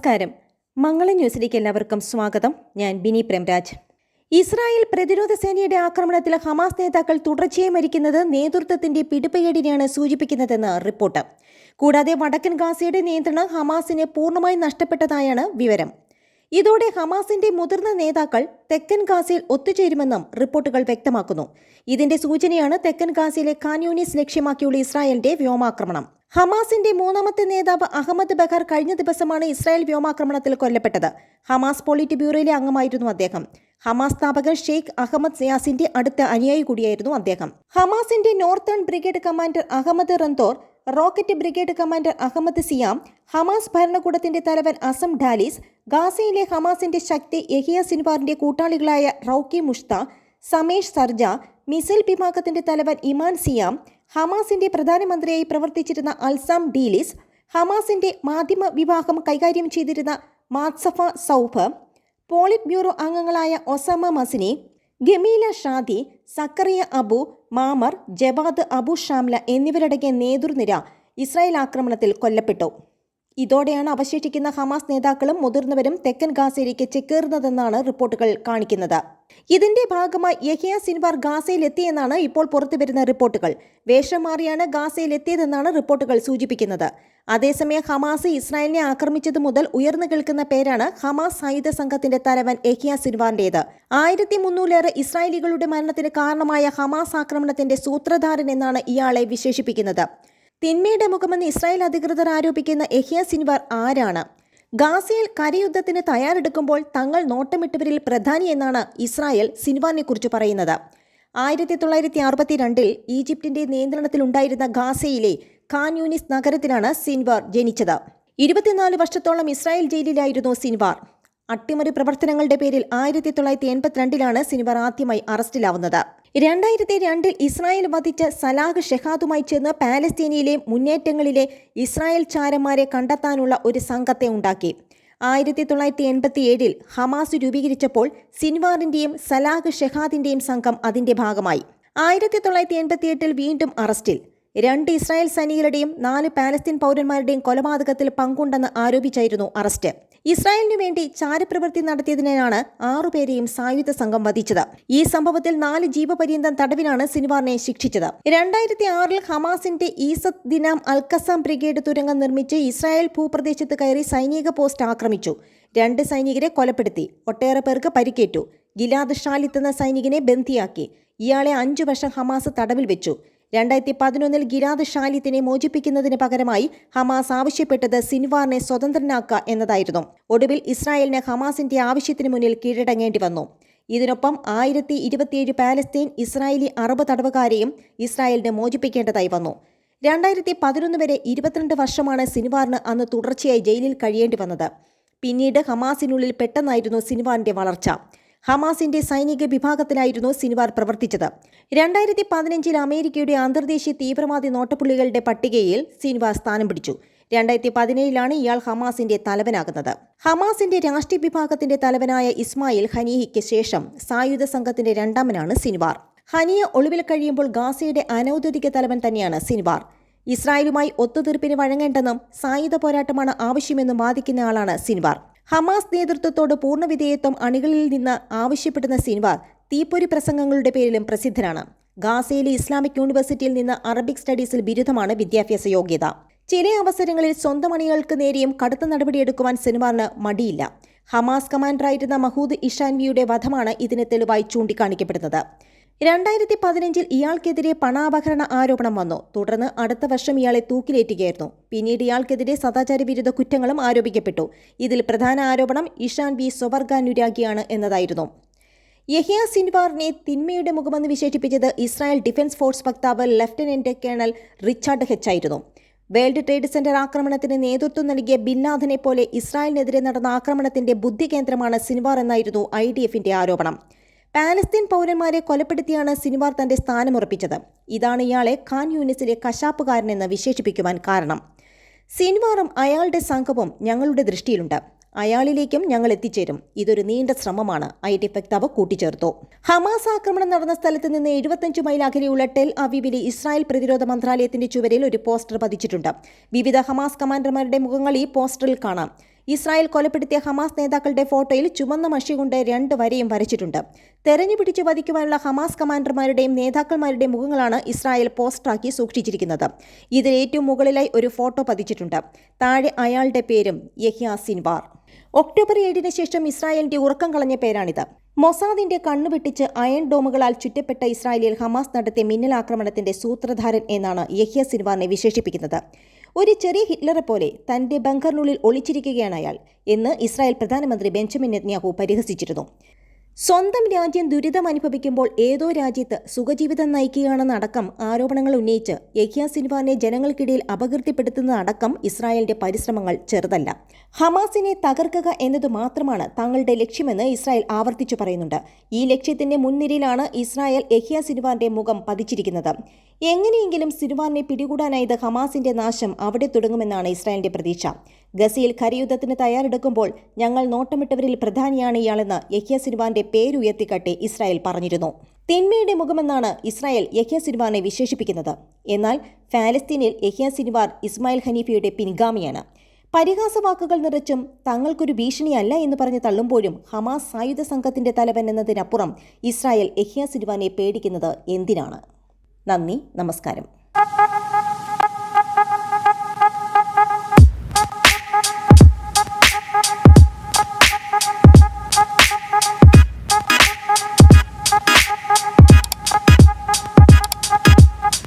നമസ്കാരം. മംഗള ന്യൂസിലേക്ക് എല്ലാവർക്കും സ്വാഗതം. ഞാൻ ബിനി പ്രേംരാജ്. ഇസ്രായേൽ പ്രതിരോധ സേനയുടെ ആക്രമണത്തിൽ ഹമാസ് നേതാക്കൾ തുടർച്ചയായി മരിക്കുന്നത് നേതൃത്വത്തിന്റെ പിടിപ്പുകേടിനെയാണ് സൂചിപ്പിക്കുന്നതെന്ന് റിപ്പോർട്ട്. കൂടാതെ വടക്കൻ ഗാസയുടെ നിയന്ത്രണം ഹമാസിന് പൂർണ്ണമായി നഷ്ടപ്പെട്ടതായാണ് വിവരം. ഇതോടെ ഹമാസിന്റെ മുതിർന്ന നേതാക്കൾ തെക്കൻ ഗാസയിൽ ഒത്തുചേരുമെന്നും റിപ്പോർട്ടുകൾ വ്യക്തമാക്കുന്നു. ഇതിന്റെ സൂചനയാണ് തെക്കൻ ഗാസയിലെ ഖാൻ യൂനിസ് ലക്ഷ്യമാക്കിയുള്ള ഇസ്രായേലിന്റെ വ്യോമാക്രമണം. ഹമാസിന്റെ മൂന്നാമത്തെ നേതാവ് അഹമ്മദ് ബഖർ കഴിഞ്ഞ ദിവസമാണ് ഇസ്രായേൽ വ്യോമാക്രമണത്തിൽ കൊല്ലപ്പെട്ടത്. ഹമാസ് പോളിറ്റ് ബ്യൂറോയിലെ അംഗമായിരുന്നു അദ്ദേഹം. ഹമാസ് സ്ഥാപകൻ ഷെയ്ഖ് അഹമ്മദ് യാസിന്റെ അടുത്ത അനുയായി കൂടിയായിരുന്നു അദ്ദേഹം. ഹമാസിന്റെ നോർത്തേൺ ബ്രിഗേഡ് കമാൻഡർ അഹമ്മദ് റന്തോർ, റോക്കറ്റ് ബ്രിഗേഡ് കമാൻഡർ അഹമ്മദ് സിയാം, ഹമാസ് ഭരണകൂടത്തിന്റെ തലവൻ അസം ഡാലിസ്, ഗാസയിലെ ഹമാസിന്റെ ശക്തി യഹിയ സിൻവാറിന്റെ കൂട്ടാളികളായ റൌക്കി മുഷ്ത, സമേഷ് സർജ, മിസൈൽ വിഭാഗത്തിന്റെ തലവൻ ഇമാൻ സിയാം, ഹമാസിന്റെ പ്രധാനമന്ത്രിയായി പ്രവർത്തിച്ചിരുന്ന അൽസാം ഡീലിസ്, ഹമാസിന്റെ മാധ്യമ വിഭാഗം കൈകാര്യം ചെയ്തിരുന്ന മാത്സഫ സൗഫ്, പോളിറ്റ് ബ്യൂറോ അംഗങ്ങളായ ഒസാമ മസിനി, ഗമീല ഷാദി, സക്കറിയ അബു, മാമർ, ജവാദ് അബു ഷാംല എന്നിവരടങ്ങിയ നേതൃനിര ഇസ്രായേൽ ആക്രമണത്തിൽ കൊല്ലപ്പെട്ടു. ഇതോടെയാണ് അവശേഷിക്കുന്ന ഹമാസ് നേതാക്കളും മുതിർന്നവരും തെക്കൻ ഗാസയിലേക്ക് ചേക്കേറുന്നതെന്നാണ് റിപ്പോർട്ടുകൾ കാണിക്കുന്നത്. ഇതിന്റെ ഭാഗമായി യഹിയ സിൻവാർ ഗാസയിലെത്തിയെന്നാണ് ഇപ്പോൾ പുറത്തുവരുന്ന റിപ്പോർട്ടുകൾ. വേഷം മാറിയാണ് ഗാസയിലെത്തിയതെന്നാണ് റിപ്പോർട്ടുകൾ സൂചിപ്പിക്കുന്നത്. അതേസമയം ഹമാസ് ഇസ്രായേലിനെ ആക്രമിച്ചതു മുതൽ ഉയർന്നു കേൾക്കുന്ന പേരാണ് ഹമാസ് സായുധ സംഘത്തിന്റെ തലവൻ യഹിയ സിൻവാറിന്റേത്. 1300 ഇസ്രായേലികളുടെ മരണത്തിന് കാരണമായ ഹമാസ് ആക്രമണത്തിന്റെ സൂത്രധാരൻ എന്നാണ് ഇയാളെ വിശേഷിപ്പിക്കുന്നത്. തിന്മയുടെ മുഖമെന്ന് ഇസ്രായേൽ അധികൃതർ ആരോപിക്കുന്ന യഹിയ സിൻവാർ ആരാണ്? ഗാസയിൽ കരയുദ്ധത്തിന് തയ്യാറെടുക്കുമ്പോൾ തങ്ങൾ നോട്ടമിട്ടവരിൽ പ്രധാനി എന്നാണ് ഇസ്രായേൽ സിൻവാറിനെ കുറിച്ച് പറയുന്നത്. 1962 ഈജിപ്തിന്റെ നിയന്ത്രണത്തിലുണ്ടായിരുന്ന ഗാസയിലെ ഖാൻ യൂനിസ് നഗരത്തിലാണ് സിൻവാർ ജനിച്ചത്. 24 വർഷത്തോളം ഇസ്രായേൽ ജയിലിലായിരുന്നു സിൻവാർ. അട്ടിമറി പ്രവർത്തനങ്ങളുടെ പേരിൽ 1982 സിൻവാർ ആദ്യമായി അറസ്റ്റിലാവുന്നത്. 2002 ഇസ്രായേൽ വധിച്ച സലാഹ് ഷെഹാദുമായി ചേർന്ന് പാലസ്തീനയിലെ മുന്നേറ്റങ്ങളിലെ ഇസ്രായേൽ ചാരന്മാരെ കണ്ടെത്താനുള്ള ഒരു സംഘത്തെ ഉണ്ടാക്കി. 1987 ഹമാസ് രൂപീകരിച്ചപ്പോൾ സിൻവാറിന്റെയും സലാഹ് ഷെഹാദിന്റെയും സംഘം അതിന്റെ ഭാഗമായി. 1988 വീണ്ടും അറസ്റ്റിൽ. 2 ഇസ്രായേൽ സൈനികരുടെയും 4 പാലസ്തീൻ പൗരന്മാരുടെയും കൊലപാതകത്തിൽ പങ്കുണ്ടെന്ന് ആരോപിച്ചായിരുന്നു അറസ്റ്റ്. ഇസ്രായേലിനു വേണ്ടി ചാരപ്രവൃത്തി നടത്തിയതിനാണ് 6 പേരെയും സായുധ സംഘം വധിച്ചത്. ഈ സംഭവത്തിൽ 4 ജീവപര്യന്തം തടവിനാണ് സിൻവാറിനെ ശിക്ഷിച്ചത്. 2006 ഹമാസിന്റെ ഈസത്ത് ദിനാം അൽക്കസാം ബ്രിഗേഡ് തുരങ്കം നിർമ്മിച്ച് ഇസ്രായേൽ ഭൂപ്രദേശത്ത് കയറി സൈനിക പോസ്റ്റ് ആക്രമിച്ചു. 2 സൈനികരെ കൊലപ്പെടുത്തി. ഒട്ടേറെ പേർക്ക് പരിക്കേറ്റു. ഗിലാദ് ഷാലിത്ത് എന്ന സൈനികനെ ബന്ദിയാക്കി. ഇയാളെ 5 വർഷം ഹമാസ് തടവിൽ വെച്ചു. 2011 ഗിലാദ് ഷാലിത്തിനെ മോചിപ്പിക്കുന്നതിന് പകരമായി ഹമാസ് ആവശ്യപ്പെട്ടത് സിൻവാറിനെ സ്വതന്ത്രനാക്കുക എന്നതായിരുന്നു. ഒടുവിൽ ഇസ്രായേലിന് ഹമാസിന്റെ ആവശ്യത്തിന് മുന്നിൽ കീഴടങ്ങേണ്ടി വന്നു. ഇതിനൊപ്പം 1027 പാലസ്തീൻ ഇസ്രായേലി അറബ് തടവുകാരെയും ഇസ്രായേലിന് മോചിപ്പിക്കേണ്ടതായി വന്നു. 2011 വരെ 22 വർഷമാണ് സിൻവാറിന് അന്ന് തുടർച്ചയായി ജയിലിൽ കഴിയേണ്ടി വന്നത്. പിന്നീട് ഹമാസിനുള്ളിൽ പെട്ടെന്നായിരുന്നു സിൻവാറിന്റെ വളർച്ച. ഹമാസിന്റെ സൈനിക വിഭാഗത്തിലായിരുന്നു സിൻവാർ പ്രവർത്തിച്ചത്. 2015 അമേരിക്കയുടെ അന്തർദേശീയ തീവ്രവാദി നോട്ടപ്പുള്ളികളുടെ പട്ടികയിൽ സിൻവാർ സ്ഥാനം പിടിച്ചു. 2017 ഇയാൾ ഹമാസിന്റെ തലവനാകുന്നത്. ഹമാസിന്റെ രാഷ്ട്രീയ വിഭാഗത്തിന്റെ തലവനായ ഇസ്മായിൽ ഹനിയയ്ക്ക് ശേഷം സായുധ സംഘത്തിന്റെ രണ്ടാമനാണ് സിൻവാർ. ഹനിയ ഒളിവിൽ കഴിയുമ്പോൾ ഗാസയുടെ അനൌദ്യോഗിക തലവൻ തന്നെയാണ് സിൻവാർ. ഇസ്രായേലുമായി ഒത്തുതീർപ്പിന് വഴങ്ങേണ്ടെന്നും സായുധ പോരാട്ടമാണ് ആവശ്യമെന്നും വാദിക്കുന്ന ആളാണ് സിൻവാർ. ഹമാസ് നേതൃത്വത്തോട് പൂർണ്ണ വിധേയത്വം അണികളിൽ നിന്ന് ആവശ്യപ്പെടുന്ന സിൻവാർ തീപ്പൊരി പ്രസംഗങ്ങളുടെ പേരിലും പ്രസിദ്ധനാണ്. ഗാസയിലെ ഇസ്ലാമിക് യൂണിവേഴ്സിറ്റിയിൽ നിന്ന് അറബിക് സ്റ്റഡീസിൽ ബിരുദമാണ് വിദ്യാഭ്യാസ യോഗ്യത. ചില അവസരങ്ങളിൽ സ്വന്തം അണികൾക്ക് നേരെയും കടുത്ത നടപടിയെടുക്കുവാൻ സിൻവാറിന് മടിയില്ല. ഹമാസ് കമാൻഡറായിരുന്ന മഹൂദ് ഇഷാൻവിയുടെ വധമാണ് ഇതിന് തെളിവായി ചൂണ്ടിക്കാണിക്കപ്പെടുന്നത്. 2015 ഇയാൾക്കെതിരെ പണാപഹരണ ആരോപണം വന്നു. തുടർന്ന് അടുത്ത വർഷം ഇയാളെ തൂക്കിലേറ്റുകയായിരുന്നു. പിന്നീട് ഇയാൾക്കെതിരെ സദാചാര വിരുദ്ധ കുറ്റങ്ങളും ആരോപിക്കപ്പെട്ടു. ഇതിൽ പ്രധാന ആരോപണം ഇഷാൻവി സ്വവർഗാനുരാഗിയാണ് എന്നതായിരുന്നു. യഹിയ സിൻവാറിനെ തിന്മയുടെ മുഖമെന്ന് വിശേഷിപ്പിച്ചത് ഇസ്രായേൽ ഡിഫൻസ് ഫോഴ്സ് വക്താവ് ലഫ്റ്റനന്റ് കേണൽ റിച്ചാർഡ് ഹെച്ച് ആയിരുന്നു. വേൾഡ് ട്രേഡ് സെന്റർ ആക്രമണത്തിന് നേതൃത്വം നൽകിയ ബിൻ ലാദനെ പോലെ ഇസ്രായേലിനെതിരെ നടന്ന ആക്രമണത്തിന്റെ ബുദ്ധി കേന്ദ്രമാണ് സിൻവാർ എന്നായിരുന്നു IDFന്റെ ആരോപണം. പാലസ്തീൻ പൗരന്മാരെ കൊലപ്പെടുത്തിയാണ് സിൻവാർ തന്റെ സ്ഥാനമുറപ്പിച്ചത്. ഇതാണ് ഇയാളെ ഖാൻ യൂനിസിലെ കശാപ്പുകാരനെന്ന് വിശേഷിപ്പിക്കുവാൻ കാരണം. സിൻവാറും അയാളുടെ സംഘവും ഞങ്ങളുടെ ദൃഷ്ടിയിലുണ്ട്. അയാളിലേക്കും ഞങ്ങൾ എത്തിച്ചേരും. ഇതൊരു നീണ്ട ശ്രമമാണ്, IDF വക്താവ് കൂട്ടിച്ചേർത്തു. ഹമാസ് ആക്രമണം നടന്ന സ്ഥലത്ത് നിന്ന് 75 മൈൽ അകലെയുള്ള ടെൽ അവീവിലെ ഇസ്രായേൽ പ്രതിരോധ മന്ത്രാലയത്തിന്റെ ചുവരിൽ ഒരു പോസ്റ്റർ പതിച്ചിട്ടുണ്ട്. വിവിധ ഹമാസ് കമാൻഡർമാരുടെ മുഖങ്ങൾ ഈ പോസ്റ്ററിൽ കാണാം. ഇസ്രായേൽ കൊലപ്പെടുത്തിയ ഹമാസ് നേതാക്കളുടെ ഫോട്ടോയിൽ ചുവന്ന മഷി കൊണ്ട് 2 വരയും വരച്ചിട്ടുണ്ട്. തെരഞ്ഞുപിടിച്ച് വധിക്കുവാനുള്ള ഹമാസ് കമാൻഡർമാരുടെയും നേതാക്കന്മാരുടെയും മുഖങ്ങളാണ് ഇസ്രായേൽ പോസ്റ്ററാക്കി സൂക്ഷിച്ചിരിക്കുന്നത്. ഇതിൽ ഏറ്റവും മുകളിലായി ഒരു ഫോട്ടോ പതിച്ചിട്ടുണ്ട്. താഴെ അയാളുടെ പേരും യഹ്യ സിൻവാർ. ഒക്ടോബർ 7-ന് ശേഷം ഇസ്രായേലിന്റെ ഉറക്കം കളഞ്ഞ പേരാണിത്. മൊസാദിന്റെ കണ്ണുവെട്ടിച്ച് അയൺ ഡോമുകളാൽ ചുറ്റപ്പെട്ട ഇസ്രായേലിൽ ഹമാസ് നടത്തിയ മിന്നലാക്രമണത്തിന്റെ സൂത്രധാരൻ എന്നാണ് യഹ്യ സിൻവാറിനെ വിശേഷിപ്പിക്കുന്നത്. ഒരു ചെറിയ ഹിറ്റ്ലറെ പോലെ തന്റെ ബങ്കറിനുള്ളിൽ ഒളിച്ചിരിക്കുകയാണ് അയാൾ എന്ന് ഇസ്രായേൽ പ്രധാനമന്ത്രി ബെഞ്ചമിൻ നെതന്യാഹു പരിഹസിച്ചിരുന്നു. സ്വന്തം രാജ്യം ദുരിതം അനുഭവിക്കുമ്പോൾ ഏതോ രാജ്യത്ത് സുഖജീവിതം നയിക്കുകയാണെന്നടക്കം ആരോപണങ്ങൾ ഉന്നയിച്ച് യഹ്യ സിൻവാറിനെ ജനങ്ങൾക്കിടയിൽ അപകീർത്തിപ്പെടുത്തുന്നതടക്കം ഇസ്രായേലിന്റെ പരിശ്രമങ്ങൾ ചെറുതല്ല. ഹമാസിനെ തകർക്കുക എന്നത് മാത്രമാണ് തങ്ങളുടെ ലക്ഷ്യമെന്ന് ഇസ്രായേൽ ആവർത്തിച്ചു പറയുന്നുണ്ട്. ഈ ലക്ഷ്യത്തിന്റെ മുൻനിരയിലാണ് ഇസ്രായേൽ യഹ്യ സിൻവാറിന്റെ മുഖം പതിച്ചിരിക്കുന്നത്. എങ്ങനെയെങ്കിലും സിൻവാറിനെ പിടികൂടാനായത് ഹമാസിന്റെ നാശം അവിടെ തുടങ്ങുമെന്നാണ് ഇസ്രായേലിന്റെ പ്രതീക്ഷ. ഗസയിൽ കരയുദ്ധത്തിന് തയ്യാറെടുക്കുമ്പോൾ ഞങ്ങൾ നോട്ടമിട്ടവരിൽ പ്രധാനിയാണ് ഇയാളെന്ന് യഹ്യ സിൻവാറിന്റെ പേരുയർത്തിക്കാട്ടി ഇസ്രായേൽ പറഞ്ഞിരുന്നു. തിന്മയുടെ മുഖമെന്നാണ് ഇസ്രായേൽ യഹ്യ സിൻവാറിനെ വിശേഷിപ്പിക്കുന്നത്. എന്നാൽ ഫലസ്തീനിൽ യഹ്യ സിൻവാർ ഇസ്മായിൽ ഹനീഫയുടെ പിൻഗാമിയാണ്. പരിഹാസവാക്കുകൾ നിറച്ചും തങ്ങൾക്കൊരു ഭീഷണിയല്ല എന്ന് പറഞ്ഞ് തള്ളുമ്പോഴും ഹമാസ് സായുധ സംഘത്തിന്റെ തലവൻ എന്നതിനപ്പുറം ഇസ്രായേൽ യഹ്യ സിൻവാറിനെ പേടിക്കുന്നത് എന്തിനാണ്? നന്ദി, നമസ്കാരം.